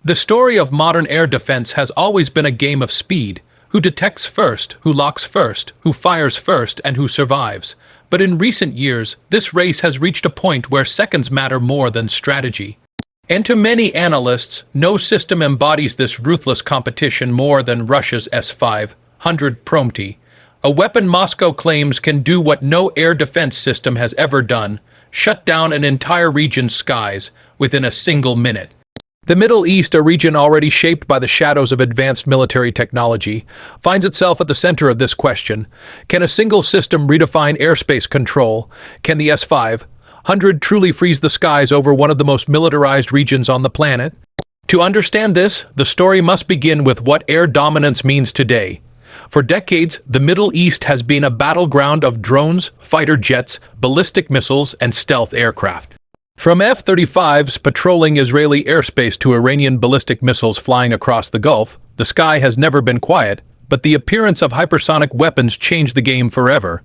The story of modern air defense has always been a game of speed. Who detects first, who locks first, who fires first, and who survives. But in recent years, this race has reached a point where seconds matter more than strategy. And to many analysts, no system embodies this ruthless competition more than Russia's S-500 Prometheus, a weapon Moscow claims can do what no air defense system has ever done: shut down an entire region's skies within a single minute. The Middle East, a region already shaped by the shadows of advanced military technology, finds itself at the center of this question. Can a single system redefine airspace control? Can the S-500 truly freeze the skies over one of the most militarized regions on the planet? To understand this, the story must begin with what air dominance means today. For decades, the Middle East has been a battleground of drones, fighter jets, ballistic missiles, and stealth aircraft. From F-35s patrolling Israeli airspace to Iranian ballistic missiles flying across the Gulf, the sky has never been quiet, but the appearance of hypersonic weapons changed the game forever.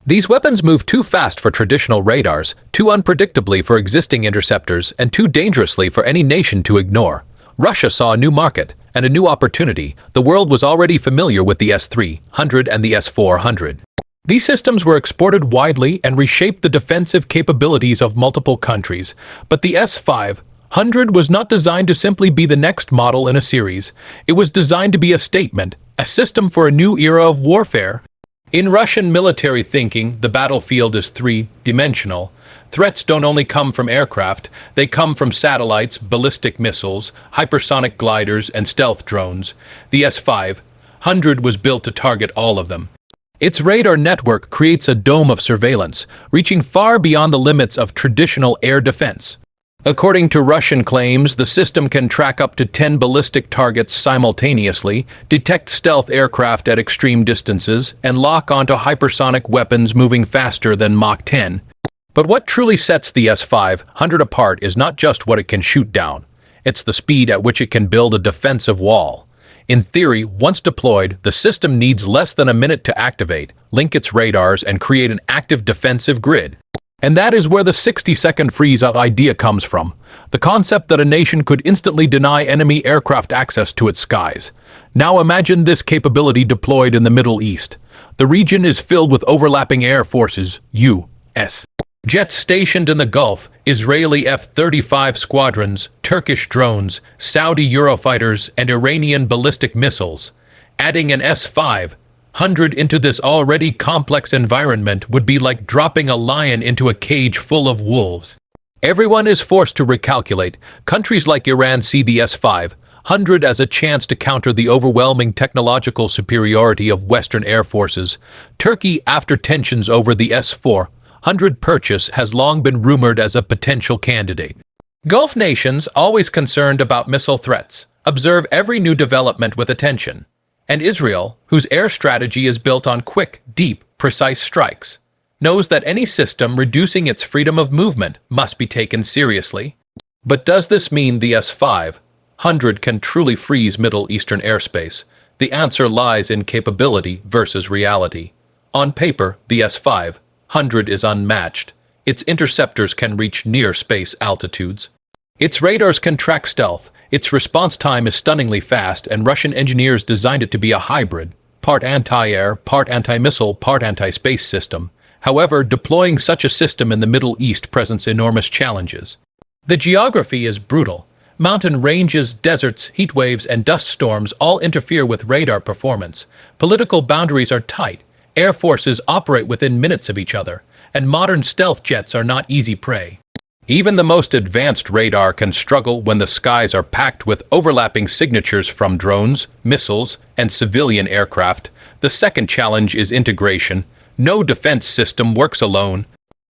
These weapons move too fast for traditional radars, too unpredictably for existing interceptors, and too dangerously for any nation to ignore. Russia saw a new market and a new opportunity. The world was already familiar with the S-300 and the S-400. These systems were exported widely and reshaped the defensive capabilities of multiple countries. But the S-500 was not designed to simply be the next model in a series. It was designed to be a statement, a system for a new era of warfare. In Russian military thinking, the battlefield is three-dimensional. Threats don't only come from aircraft, they come from satellites, ballistic missiles, hypersonic gliders, and stealth drones. The S-500 was built to target all of them. Its radar network creates a dome of surveillance, reaching far beyond the limits of traditional air defense. According to Russian claims, the system can track up to 10 ballistic targets simultaneously, detect stealth aircraft at extreme distances, and lock onto hypersonic weapons moving faster than Mach 10. But what truly sets the S-500 apart is not just what it can shoot down. It's the speed at which it can build a defensive wall. In theory, once deployed, the system needs less than a minute to activate, link its radars, and create an active defensive grid. And that is where the 60-second freeze idea comes from, the concept that a nation could instantly deny enemy aircraft access to its skies. Now imagine this capability deployed in the Middle East. The region is filled with overlapping air forces, U.S. jets stationed in the Gulf, Israeli F-35 squadrons, Turkish drones, Saudi Eurofighters, and Iranian ballistic missiles. Adding an S-500 into this already complex environment would be like dropping a lion into a cage full of wolves. Everyone is forced to recalculate. Countries like Iran see the S-500 as a chance to counter the overwhelming technological superiority of Western air forces. Turkey, after tensions over the S-400 purchase, has long been rumored as a potential candidate. Gulf nations, always concerned about missile threats, observe every new development with attention. And Israel, whose air strategy is built on quick, deep, precise strikes, knows that any system reducing its freedom of movement must be taken seriously. But does this mean the S-500 can truly freeze Middle Eastern airspace? The answer lies in capability versus reality. On paper, the S-500 is unmatched. Its interceptors can reach near space altitudes. Its radars can track stealth. Its response time is stunningly fast, and Russian engineers designed it to be a hybrid, part anti-air, part anti-missile, part anti-space system. However, deploying such a system in the Middle East presents enormous challenges. The geography is brutal. Mountain ranges, deserts, heat waves, and dust storms all interfere with radar performance. Political boundaries are tight. Air forces operate within minutes of each other, and modern stealth jets are not easy prey. Even the most advanced radar can struggle when the skies are packed with overlapping signatures from drones, missiles, and civilian aircraft. The second challenge is integration. No defense system works alone.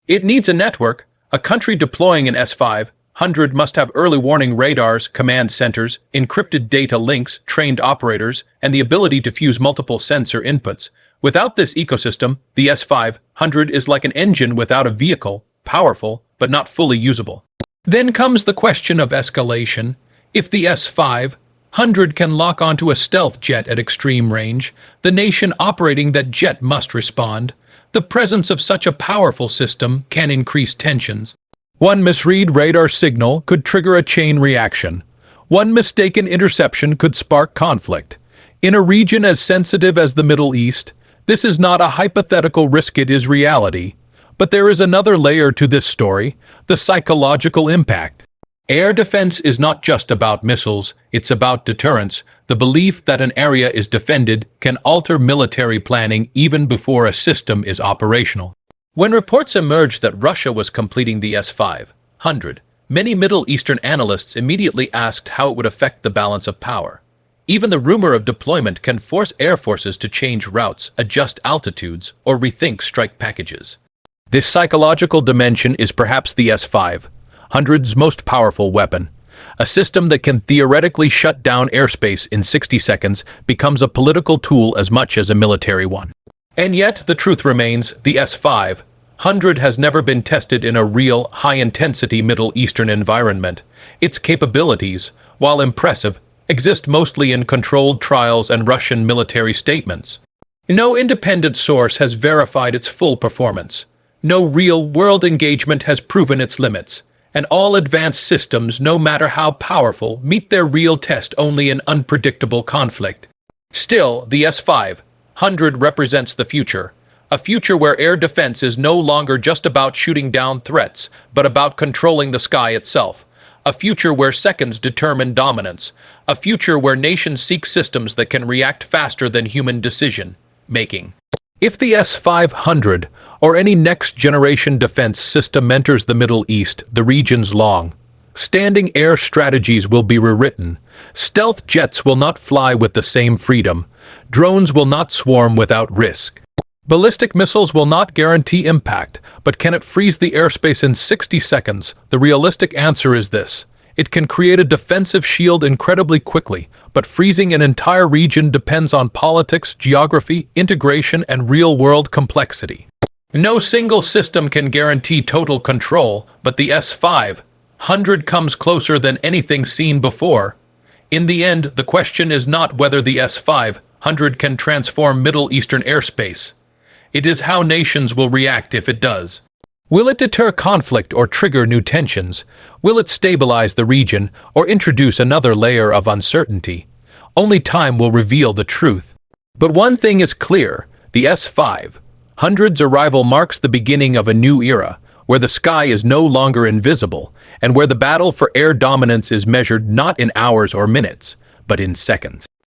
It needs a network. A country deploying an S-500 must have early warning radars, command centers, encrypted data links, trained operators, and the ability to fuse multiple sensor inputs. Without this ecosystem, the S-500 is like an engine without a vehicle, powerful, but not fully usable. Then comes the question of escalation. If the S-500 can lock onto a stealth jet at extreme range, the nation operating that jet must respond. The presence of such a powerful system can increase tensions. One misread radar signal could trigger a chain reaction. One mistaken interception could spark conflict. In a region as sensitive as the Middle East, this is not a hypothetical risk, it is reality. But there is another layer to this story, the psychological impact. Air defense is not just about missiles, it's about deterrence. The belief that an area is defended can alter military planning even before a system is operational. When reports emerged that Russia was completing the S-500, many Middle Eastern analysts immediately asked how it would affect the balance of power. Even the rumor of deployment can force air forces to change routes, adjust altitudes, or rethink strike packages. This psychological dimension is perhaps the S-500's most powerful weapon. A system that can theoretically shut down airspace in 60 seconds becomes a political tool as much as a military one. And yet, the truth remains, the S-500 has never been tested in a real, high-intensity Middle Eastern environment. Its capabilities, while impressive, exist mostly in controlled trials and Russian military statements. No independent source has verified its full performance. No real-world engagement has proven its limits. And all advanced systems, no matter how powerful, meet their real test only in unpredictable conflict. Still, the S-500 represents the future. A future where air defense is no longer just about shooting down threats, but about controlling the sky itself. A future where seconds determine dominance. A future where nations seek systems that can react faster than human decision-making. If the S-500 or any next-generation defense system enters the Middle East, the region's long-standing air strategies will be rewritten. Stealth jets will not fly with the same freedom. Drones will not swarm without risk. Ballistic missiles will not guarantee impact, but can it freeze the airspace in 60 seconds? The realistic answer is this. It can create a defensive shield incredibly quickly, but freezing an entire region depends on politics, geography, integration, and real-world complexity. No single system can guarantee total control, but the S-500 comes closer than anything seen before. In the end, the question is not whether the S-500 can transform Middle Eastern airspace. It is how nations will react if it does. Will it deter conflict or trigger new tensions? Will it stabilize the region or introduce another layer of uncertainty? Only time will reveal the truth. But one thing is clear, the S-500's arrival marks the beginning of a new era, where the sky is no longer invisible, and where the battle for air dominance is measured not in hours or minutes, but in seconds.